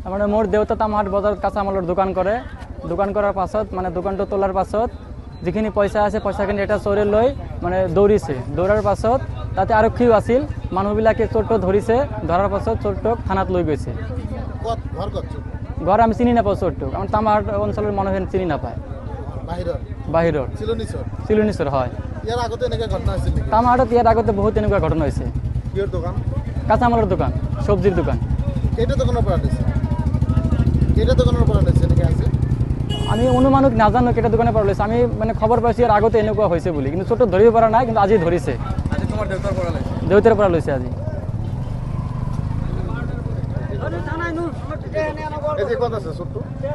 মানে মোর দেউতা তামাহাট বজার কাঁচামালের দোকান করে, দোকান করার পাছত মানে দোকানটা তোলার পাছত যিখিনি পইচা আছে পইচাখিনি এটা চোরে লৈ মানে দৌৰিছে, দৌৰাৰ পাছত তাতে আৰক্ষীও আছিল, মানুহবিলাকে চোৰটো ধৰিছে, ধৰাৰ পাছত চোৰটোক থানাত লৈ গৈছে। ঘৰ আমি চিনি নাপাওঁ চোৰটোক, আমাৰ তামাহাট অঞ্চলৰ মানুহে চিনি নাপায়। বাহিৰৰ চিলনিচৰ হয়। তামাহাটত ইয়াৰ আগতে বহুত এনেকুৱা ঘটনা হৈছে। কাঁচামালৰ দোকান, চব্জিৰ দোকান। আমি অনুমানিক নাজানো কেইটা দোকানৰ পৰা লৈছে, আমি মানে খবৰ পাইছোঁ ইয়াৰ আগতে এনেকুৱা হৈছে বুলি, কিন্তু চোৰটো ধৰিব পৰা নাই, কিন্তু আজি ধৰিছে। দেউতাৰ পৰা লৈছে আজি।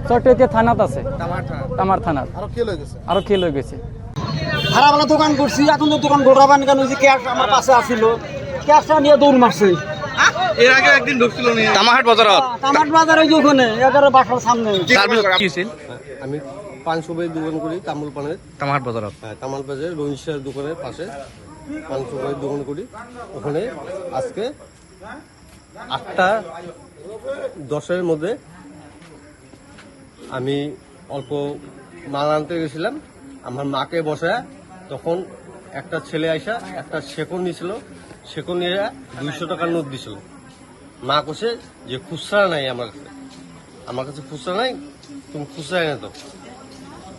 চোৰটো এতিয়া থানাত আছে, তামাৰ থানাত। আৰক্ষী লৈ গৈছে। ভাড়াওয়ালা দোকান করছি, এখন তো দোকান গোড়াবান কেন যে ক্যাশ আমার পাশে আসিল, ক্যাশটা নিয়ে দৌড় মারছে। এর আগে একদিন ঢুকছিল নি তামাহাট বাজারত? তামাট বাজারে ওখানে এগারো বাসার সামনে। আমি পান সুপারি দোকান করি তামুল পানের তামাহাট বাজারত। হ্যাঁ, তামাল বাজার রঞ্জিত দোকানের পাশে পান সুপারি দোকান করি। ওখানে আজকে 8:10 মধ্যে আমি অল্প মাল আনতে গেছিলাম, আমার মাকে বসায়, তখন একটা ছেলে আইসা একটা শেকড় নিয়েছিল, শেকড় নিয়ে 200 টাকার নোট দিছিল। মা কছে যে খুচরা নাই আমার কাছে খুচরা নাই, তুমি খুচরা এনে তো।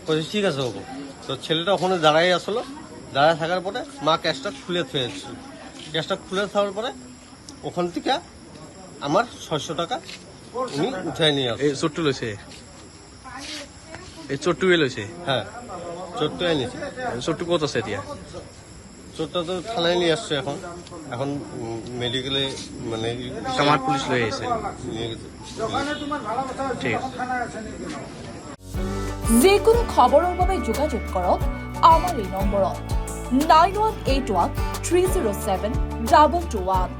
কছে ঠিক আছে হবো। তো ছেলেটা ওখানে দাঁড়াই আসলো, দাঁড়ায় থাকার পরে মা ক্যাশটা খুলে ফেলেছিল। ক্যাশটা খুলে থাকার পরে ওখান থেকে আমার 600 টাকা উনি উঠাই নিয়ে আসে। এই চোরটো লৈছে, এই চোরটুয়ে লৈছে? হ্যাঁ, চোরটা এনেছে। চোরটু ক'ত আছে এতিয়া? চোরটা তো থানায় নিয়ে আসছে, এখন মেডিকেলে মানে তামাহাট পুলিশ লৈ আহিছে। নিয়ে গেছে। ঠিক আছে। যিকোনো খবৰৰ বাবে যোগাযোগ কৰক আমাৰ এই নম্বৰত 9181 307 221।